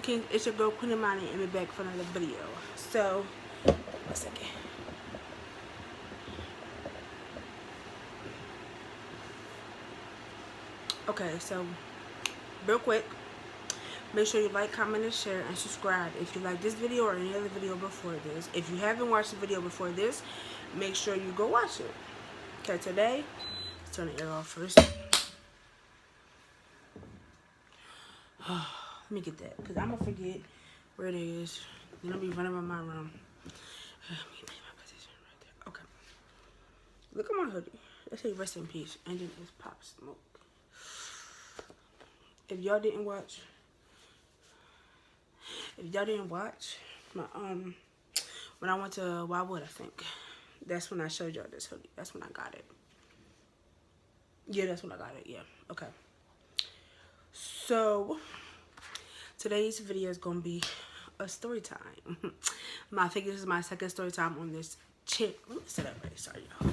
Kings. It's your girl Queen Imani, and we're back for another video. So, 1 second. Okay, so real quick, make sure you like, comment, and share, and subscribe if you like this video or any other video before this. If you haven't watched the video before this, make sure you go watch it. Okay, today, let's turn the air off first. Let me get that, because I'm going to forget where it is. Then I'll be running around my room. Let me make my position right there. Okay. Look at my hoodie. Let's say rest in peace. And then it's Pop Smoke. If y'all didn't watch, my when I went to Wildwood, I think that's when I showed y'all this hoodie. That's when I got it. Yeah, that's when I got it. Yeah. Okay. So today's video is gonna be a story time. I think this is my second story time on this channel. Let me say that right. Sorry, y'all.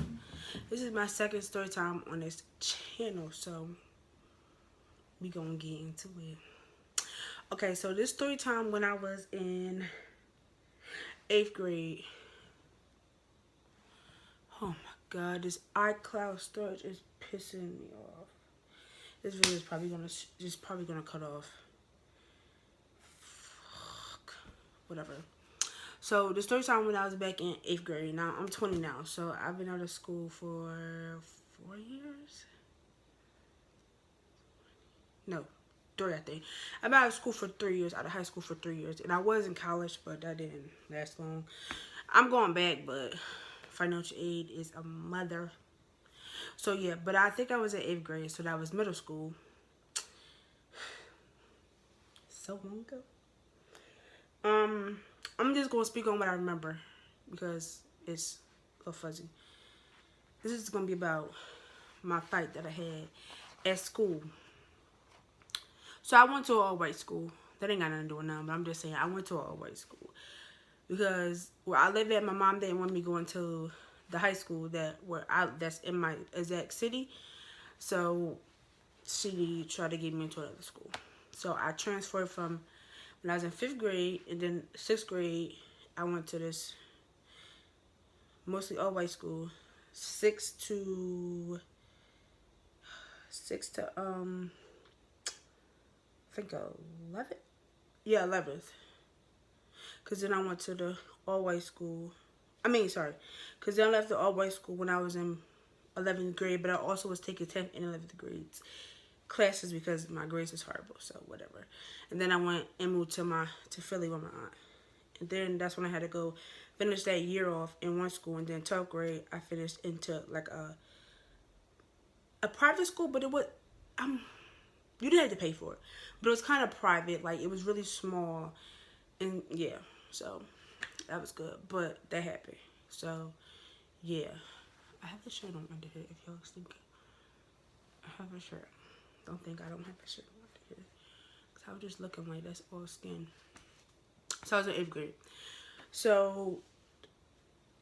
This is my second story time on this channel, so we gonna get into it. Okay, so this story time when I was in 8th grade. Oh my God, this iCloud storage is pissing me off. This video is probably gonna cut off. Fuck. Whatever. So the story time when I was back in 8th grade. Now I'm 20 now, so I've been out of school for 4 years. No, 3, I think. I've been out of school for 3 years, out of high school for 3 years. And I was in college, but that didn't last long. I'm going back, but financial aid is a mother. So yeah, but I think I was in 8th grade, so that was middle school. So long ago. I'm just going to speak on what I remember, because it's a little fuzzy. This is going to be about my fight that I had at school. So I went to an all-white school. That ain't got nothing to do with nothing, but I'm just saying I went to an all-white school. Because where I live at, my mom didn't want me going to the high school that's in my exact city. So she tried to get me into another school. So I transferred from when I was in 5th grade, and then 6th grade, I went to this mostly all-white school. 6 to I think 11th. Yeah, 11th. Because then I went to the all-white school. Because then I left the all-white school when I was in 11th grade, but I also was taking 10th and 11th grades classes because my grades was horrible, so whatever. And then I went and moved to Philly with my aunt. And then that's when I had to go finish that year off in one school. And then 12th grade, I finished into like a private school, but it was, you didn't have to pay for it. But it was kind of private, like it was really small. And yeah, so that was good, but that happened. So yeah, I have the shirt on under here if y'all was thinking. I have a shirt. Don't think I don't have a shirt under here, because I was just looking like that's all skin. So I was in 8th grade. So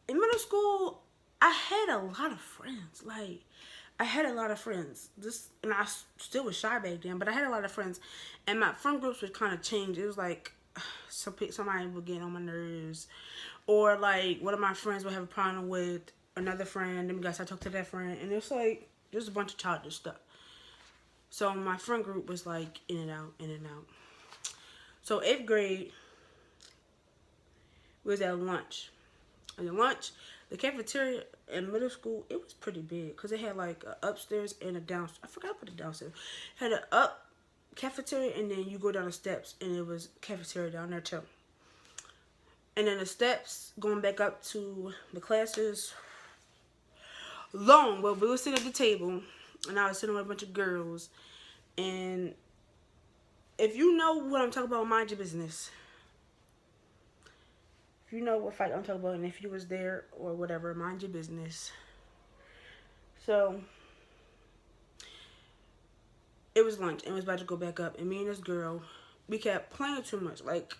in middle school, I had a lot of friends. Like, I had a lot of friends. And I still was shy back then, but I had a lot of friends. And my friend groups would kind of change. It was like somebody would get on my nerves, or like one of my friends would have a problem with another friend, then we got to start talking to that friend, and it's like just a bunch of childish stuff. So my friend group was like in and out, in and out. So 8th grade was at lunch. And the lunch, the cafeteria in middle school, it was pretty big, because it had like a upstairs and a downstairs. I forgot to put it downstairs. It had an up cafeteria, and then you go down the steps, and it was cafeteria down there too. And then the steps going back up to the classes, long. Well, we were sitting at the table, and I was sitting with a bunch of girls. And if you know what I'm talking about, mind your business. If you know what fight I'm talking about, and if you was there or whatever, mind your business. So it was lunch, and it was about to go back up, and me and this girl, we kept playing too much. Like,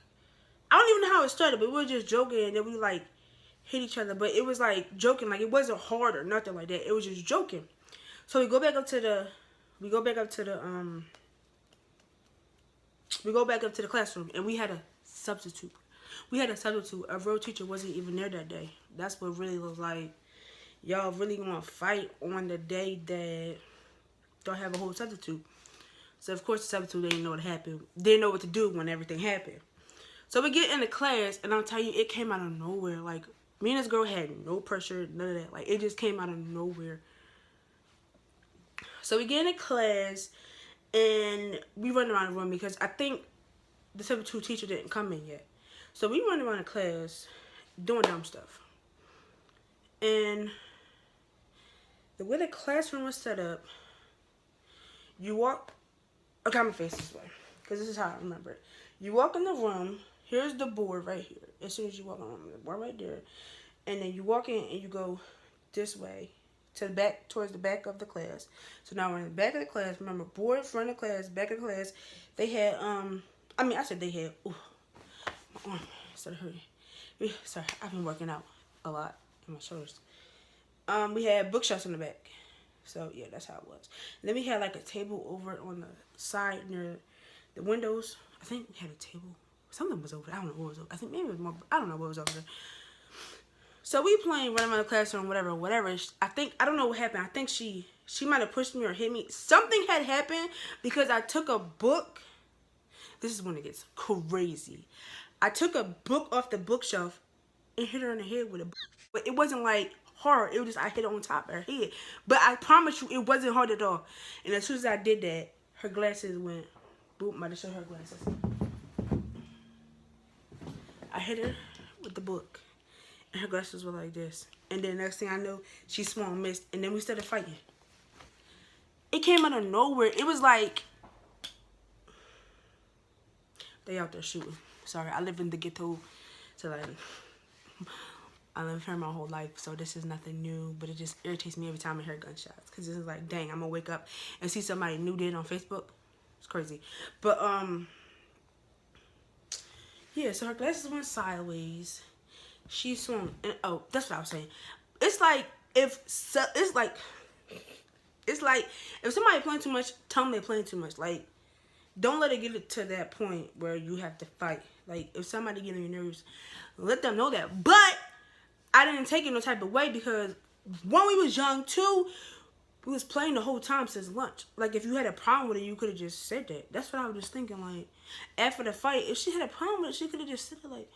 I don't even know how it started, but we were just joking, and then we like hit each other. But it was like joking, like it wasn't hard or nothing like that. It was just joking. So we go back up to the We go back up to the classroom, and we had a substitute. We had a substitute. A real teacher wasn't even there that day. That's what really was like, y'all really gonna fight on the day that don't have a whole substitute. So of course the substitute didn't know what happened. Didn't know what to do when everything happened. So we get into class, and I'll tell you, it came out of nowhere. Like, me and this girl had no pressure, none of that. Like, it just came out of nowhere. So we get into class, and we run around the room because I think the substitute teacher didn't come in yet. So we run around the class doing dumb stuff. And the way the classroom was set up, you walk, okay, I'm gonna face this way, because this is how I remember it. You walk in the room, here's the board right here. As soon as you walk in the room, the board right there. And then you walk in and you go this way to the back, towards the back of the class. So now we're in the back of the class. Remember, board, front of class, back of the class. They had, I said they had, ooh, my arm started hurting. Sorry, I've been working out a lot in my shoulders. We had bookshelves in the back. So, yeah, that's how it was. And then we had, like, a table over on the side near the windows. I think we had a table. Something was over there. I don't know what was over there. I think maybe it was more, I don't know what was over there. So we playing, running around the classroom, whatever. I don't know what happened. I think she might have pushed me or hit me. Something had happened because I took a book. This is when it gets crazy. I took a book off the bookshelf and hit her in the head with a book. But it wasn't like hard. It was just I hit it on top of her head. But I promise you, it wasn't hard at all. And as soon as I did that, her glasses went boop. Might have showed her glasses. I hit her with the book, and her glasses were like this. And then next thing I know, she swung, missed, and then we started fighting. It came out of nowhere. It was like they out there shooting. Sorry, I live in the ghetto, so like I lived here my whole life, so this is nothing new. But it just irritates me every time I hear gunshots, because it's like, dang, I'm gonna wake up and see somebody new did on Facebook. It's crazy, but yeah. So her glasses went sideways. She swung, and oh, that's what I was saying. It's like if somebody playing too much, tell them they're playing too much. Like, don't let it get to that point where you have to fight. Like, if somebody get on your nerves, let them know that. But I didn't take it no type of way, because when we was young too, we was playing the whole time since lunch. Like, if you had a problem with it, you could have just said that. That's what I was just thinking. Like, after the fight, if she had a problem with it, she could have just said it. Like,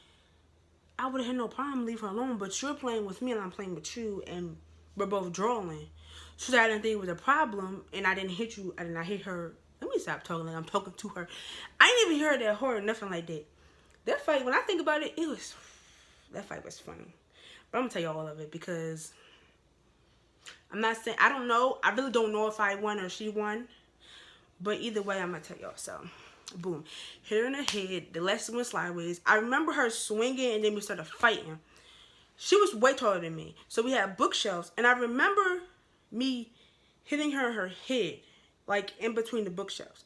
I would have had no problem, leave her alone. But you're playing with me and I'm playing with you, and we're both drawing. So I didn't think it was a problem, and I didn't hit you. I did not hit her. Let me stop talking like I'm talking to her. I didn't even hear that horror, nothing like that. That fight, when I think about it, that fight was funny. But I'm going to tell you all of it, because I'm not saying, I don't know. I really don't know if I won or she won. But either way, I'm going to tell y'all. So, boom. Hit her in the head. The lesson went sideways. I remember her swinging, and then we started fighting. She was way taller than me. So we had bookshelves. And I remember me hitting her in her head, like in between the bookshelves.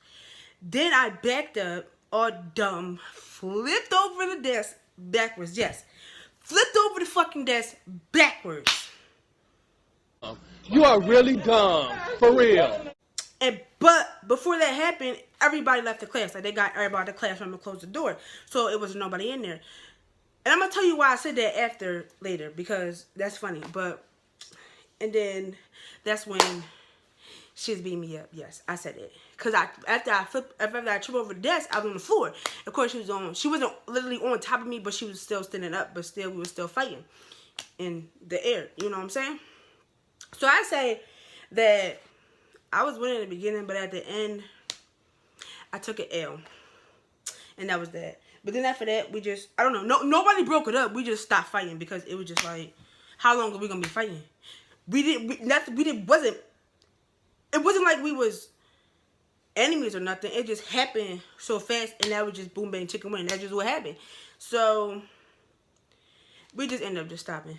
Then I backed up, all dumb, flipped over the desk backwards. Yes. Flipped over the fucking desk backwards. You are really dumb, for real. But before that happened, everybody left the class. Like, they got everybody out of the classroom and closed the door. So it was nobody in there. And I'm going to tell you why I said that later, because that's funny. And then that's when she was beating me up. Yes, I said it. Because after I tripped over the desk, I was on the floor. Of course, she wasn't literally on top of me, but she was still standing up. But still, we were still fighting in the air. You know what I'm saying? So I say that I was winning in the beginning, but at the end, I took an L. And that was that. But then after that, we just, I don't know. Nobody broke it up. We just stopped fighting, because it was just like, how long are we going to be fighting? It wasn't like we was enemies or nothing. It just happened so fast, and that was just boom, bang, chicken wing. That's just what happened. So we just ended up just stopping.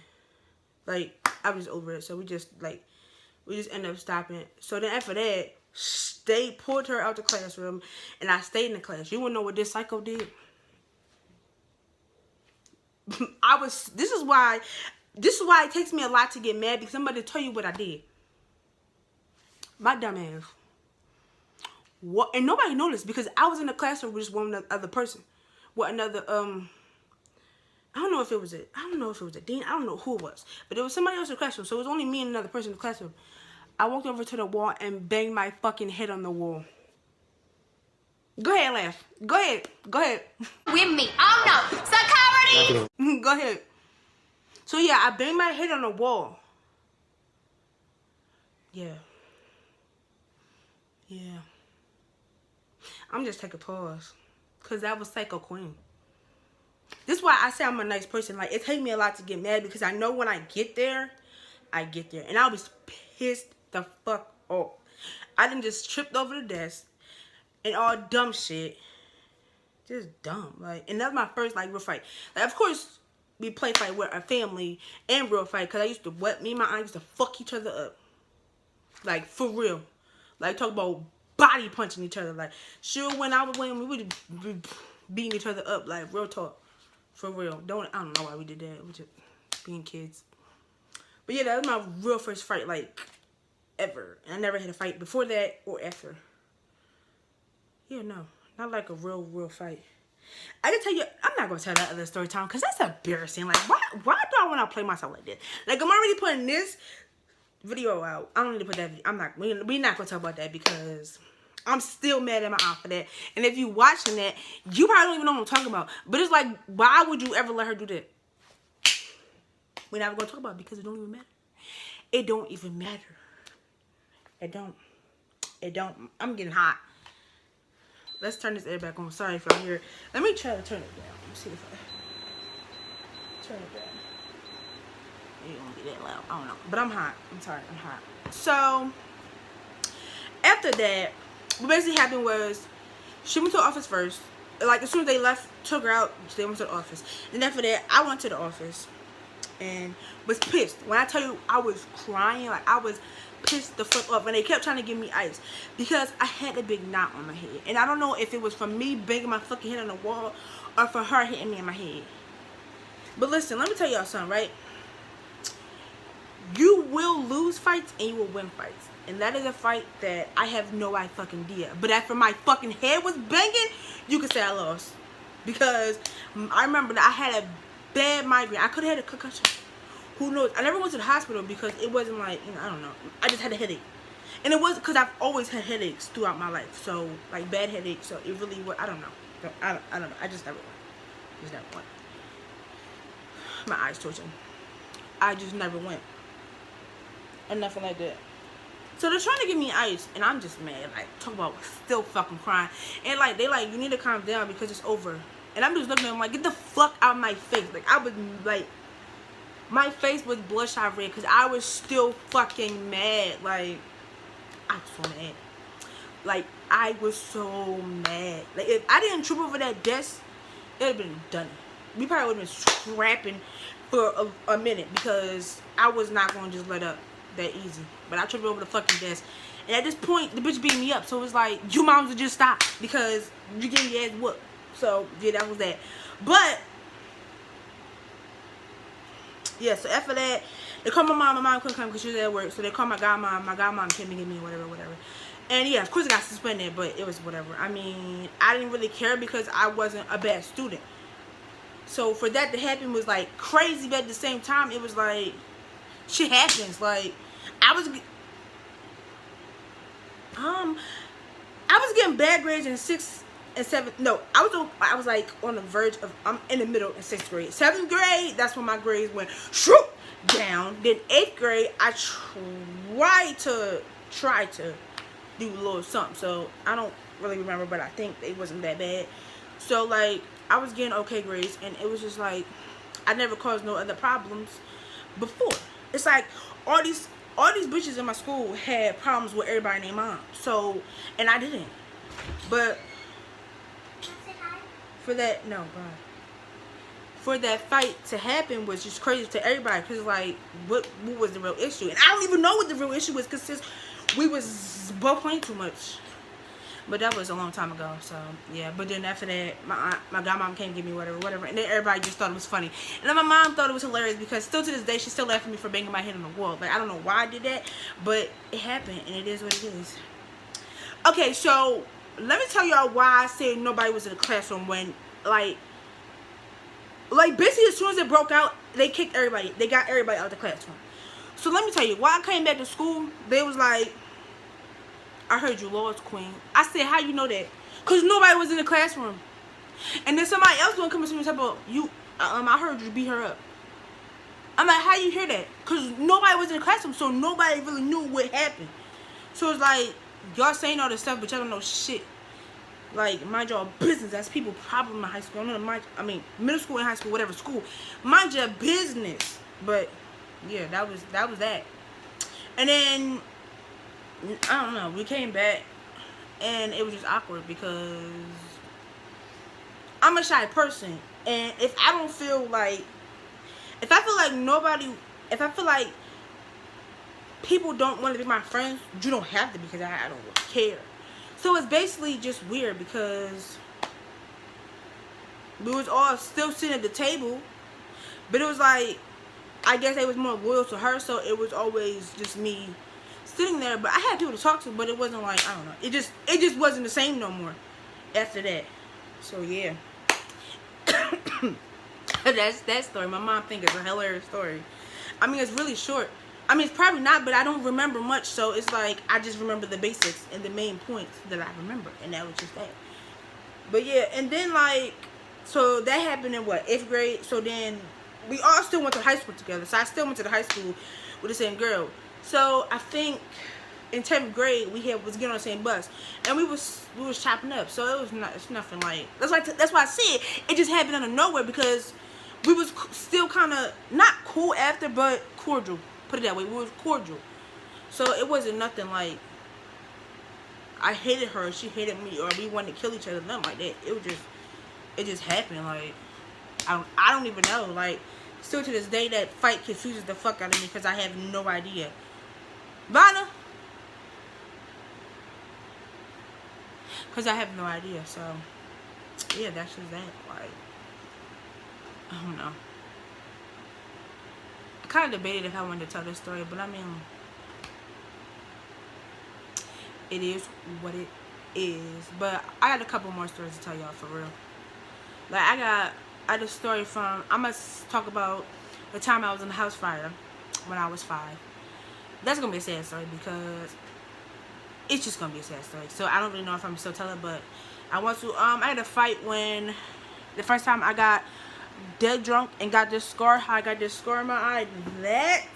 Like, I was over it. So we just ended up stopping. So then after that, they pulled her out the classroom, and I stayed in the class. You wanna know what this psycho did? This is why it takes me a lot to get mad, because somebody tell you what I did. My dumb ass What? And nobody noticed because I was in the classroom with just one other person. With another, I don't know if it was a dean. I don't know who it was. But there was somebody else in the classroom. So it was only me and another person in the classroom. I walked over to the wall and banged my fucking head on the wall. Go ahead, laugh. Go ahead. With me. Oh no. Security. Go ahead. So yeah, I banged my head on the wall. Yeah. I'm just taking a pause. Because that was Psycho Queen. This is why I say I'm a nice person. Like, it takes me a lot to get mad because I know when I get there, I get there. And I was pissed the fuck off. I done just tripped over the desk and all dumb shit. Just dumb. Like, and that's my first, like, real fight. Like, of course, we play fight with our family and real fight because I used to, me and my aunt used to fuck each other up. Like, for real. Like, talk about body punching each other. Like, sure, when I was winning, we would be beating each other up. Like, real talk. For real. I don't know why we did that. We just being kids. But yeah, that was my real first fight, like, ever. And I never had a fight before that or after. Yeah, no. Not like a real fight. I can tell you, I'm not going to tell that other story time because that's embarrassing. Like, why do I want to play myself like this? Like, I'm already putting this video out. I don't need to put that video. We're not going to talk about that because I'm still mad at my aunt for that. And if you watching that, you probably don't even know what I'm talking about. But it's like, why would you ever let her do that? We're not going to talk about it because it don't even matter. It don't even matter. It don't. I'm getting hot. Let's turn this air back on. Sorry if y'all hear it. Let me try to turn it down. Let me see if I turn it down. It won't be that loud. I don't know. But I'm hot. I'm sorry. I'm hot. So, after that, what basically happened was she went to the office first. Like, as soon as they left, took her out, they went to the office. And after that, I went to the office and was pissed. When I tell you I was crying, like, I was pissed the fuck off. And they kept trying to give me ice because I had a big knot on my head. And I don't know if it was from me banging my fucking head on the wall or for her hitting me in my head. But listen, let me tell y'all something, right? You will lose fights and you will win fights. And that is a fight that I have no fucking idea. But after my fucking head was banging, you could say I lost. Because I remember that I had a bad migraine. I could have had a concussion. Who knows? I never went to the hospital because it wasn't like, I don't know. I just had a headache. And it was because I've always had headaches throughout my life. So, like, bad headaches. So, it really was, I don't know. I don't know. I just never went. Just never went. My eyes twitching. I just never went. Or nothing like that. So they're trying to give me ice, and I'm just mad. Like, talk about still fucking crying. And like, they like, you need to calm down because it's over. And I'm just looking at them like, get the fuck out of my face. Like, I was like, my face was bloodshot red because I was still fucking mad. Like, I was so mad. Like, I was so mad. Like, if I didn't trip over that desk, it would have been done. We probably would have been scrapping for a minute because I was not going to just let up that easy. But I tripped over the fucking desk. And at this point, the bitch beat me up. So it was like, you moms would just stop because you getting your ass whooped. So, yeah, that was that. But, yeah, so after that, they called my mom. My mom couldn't come because she was at work. So they called my godmom. My godmom came and get me, whatever. And, yeah, of course I got suspended, but it was whatever. I mean, I didn't really care because I wasn't a bad student. So for that to happen was, like, crazy, but at the same time, it was like, shit happens. Like, I was getting bad grades in 6th and 7th. No, I was like on the verge of, I'm in the middle in 6th grade. 7th grade, that's when my grades went shroop down. Then 8th grade, I tried to do a little something. So I don't really remember, but I think it wasn't that bad. So like, I was getting okay grades, and it was just like, I never caused no other problems before. It's like all these bitches in my school had problems with everybody named Mom. So, and I didn't. But for that, no, bye. For that fight to happen was just crazy to everybody. Because, like, what was the real issue? And I don't even know what the real issue was because since we was both playing too much. But that was a long time ago, so, yeah. But then after that, my godmom came to give me whatever. And then everybody just thought it was funny. And then my mom thought it was hilarious because still to this day, she's still laughing at me for banging my head on the wall. Like, I don't know why I did that, but it happened, and it is what it is. Okay, so let me tell y'all why I said nobody was in the classroom when, like basically as soon as it broke out, they kicked everybody. They got everybody out of the classroom. So let me tell you, while I came back to school, they was like, I heard you lost, Queen. I said, how you know that? Because nobody was in the classroom. And then somebody else gonna come to me and say, well, I heard you beat her up. I'm like, how you hear that? Because nobody was in the classroom, so nobody really knew what happened. So it's like, y'all saying all this stuff, but y'all don't know shit. Like, mind y'all business. That's people problem in high school. I mean, middle school and high school, whatever school. Mind your business. But, yeah, that was that. And then, I don't know, we came back, and it was just awkward because I'm a shy person. And if I feel like people don't want to be my friends, you don't have to, because I don't really care. So it's basically just weird because we was all still sitting at the table, but it was like, I guess they was more loyal to her, so it was always just me sitting there. But I had people to talk to, but it wasn't like, I don't know, it just wasn't the same no more after that. So yeah. That's that story. My mom thinks it's a hilarious story. I mean, it's really short. I mean, it's probably not, but I don't remember much, so it's like I just remember the basics and the main points that I remember, and that was just that. But yeah, and then like, so that happened in what, 8th grade? So then we all still went to high school together. So I still went to the high school with the same girl. So I think in 10th grade we was getting on the same bus, and we was chopping up. So it's nothing like, that's why I said it just happened out of nowhere, because we was still kind of not cool after, but cordial. Put it that way, we was cordial. So it wasn't nothing like I hated her, she hated me, or we wanted to kill each other, nothing like that. It just happened. Like, I don't even know. Like, still to this day, that fight confuses the fuck out of me because I have no idea. Vanna? Because I have no idea. So yeah, that's just that. Like, I don't know. I kind of debated if I wanted to tell this story, but I mean, it is what it is. But I got a couple more stories to tell y'all, for real. Like, I got a story from, I must talk about the time I was in the house fire when I was 5. That's gonna be a sad story because it's just gonna be a sad story. So I don't really know if I'm still telling, but I want to. I had a fight when the first time I got dead drunk and got this scar. How I got this scar in my eye. That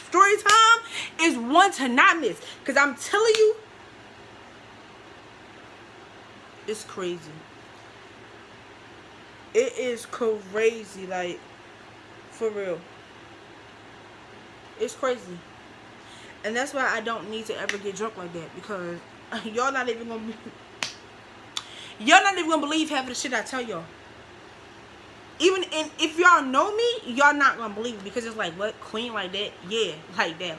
story time is one to not miss, because I'm telling you, it's crazy. It is crazy, like, for real. It's crazy. And that's why I don't need to ever get drunk like that, because y'all not even gonna believe half of the shit I tell y'all. Even if y'all know me, y'all not gonna believe it, because it's like, what, Queen like that? Yeah, like that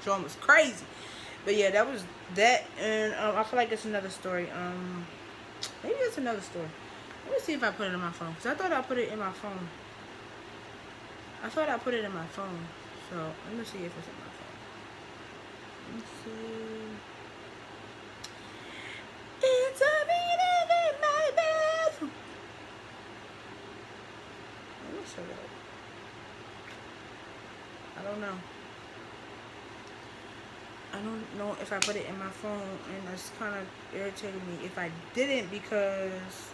drama was crazy. But yeah, that was that. And I feel like it's another story. Maybe it's another story. Let me see if I put it in my phone, because I thought I put it in my phone. So let me see if it's in my phone. Let me see. It's a meeting in my bathroom. Let me show that. I don't know. I don't know if I put it in my phone, and it's kind of irritating me if I didn't, because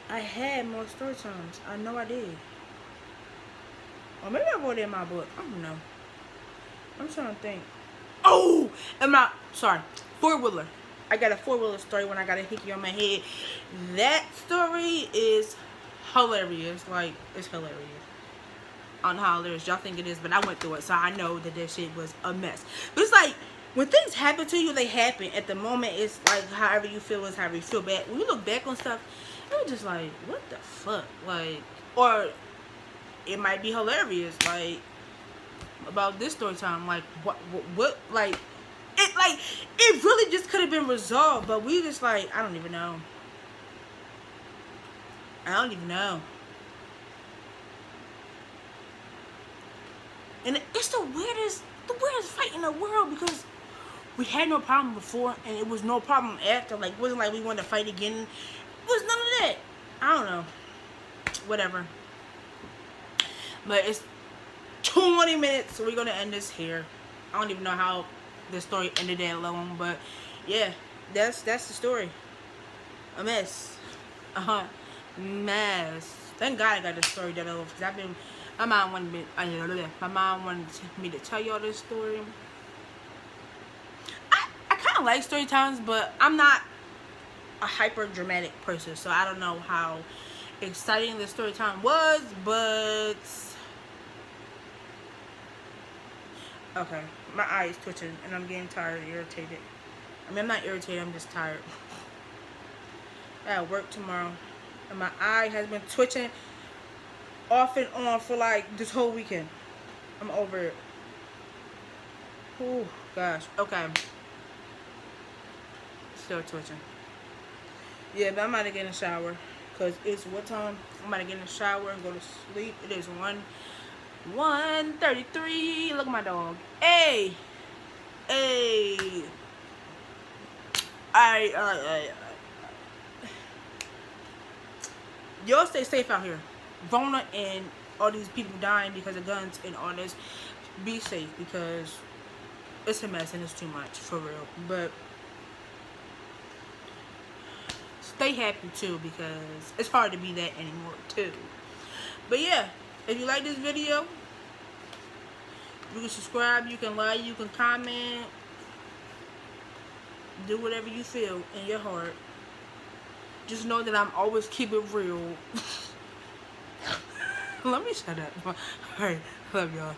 I had more story times. I know I did. Or maybe I wrote it in my book. I don't know. I'm trying to think. Oh! Four-wheeler. I got a four-wheeler story when I got a hickey on my head. That story is hilarious. Like, it's hilarious. I don't know how hilarious y'all think it is, but I went through it, so I know that shit was a mess. But it's like, when things happen to you, they happen. At the moment, it's like, however you feel is however you feel bad. When you look back on stuff, you're just like, what the fuck? Like, or it might be hilarious, like, about this story time. Like, what, like, it really just could have been resolved, but we just like, I don't even know. And it's the weirdest fight in the world, because we had no problem before, and it was no problem after. Like, it wasn't like we wanted to fight again. It was none of that. I don't know. Whatever. But it's 20 minutes, so we're gonna end this here. I don't even know how the story ended that long, but yeah, that's the story. A mess. Mess. Thank God I got the story that over, because my mom wanted me to tell y'all this story. I kind of like story times, but I'm not a hyper dramatic person, so I don't know how exciting the story time was, but okay, my eye is twitching and I'm getting tired and irritated. I mean, I'm not irritated, I'm just tired. I gotta work tomorrow, and my eye has been twitching off and on for like this whole weekend. I'm over it. Oh gosh. Okay. Still twitching. Yeah, but I'm about to get in the shower, because it's what time? I'm about to get in the shower and go to sleep. It is 1:33. Look at my dog. Hey. Hey. Alright. Y'all stay safe out here. Rona and all these people dying because of guns and all this. Be safe, because it's a mess and it's too much, for real. But stay happy too, because it's hard to be that anymore too. But yeah, if you like this video, you can subscribe, you can like, you can comment, do whatever you feel in your heart. Just know that I'm always keep it real. Let me shut up. Alright, love y'all.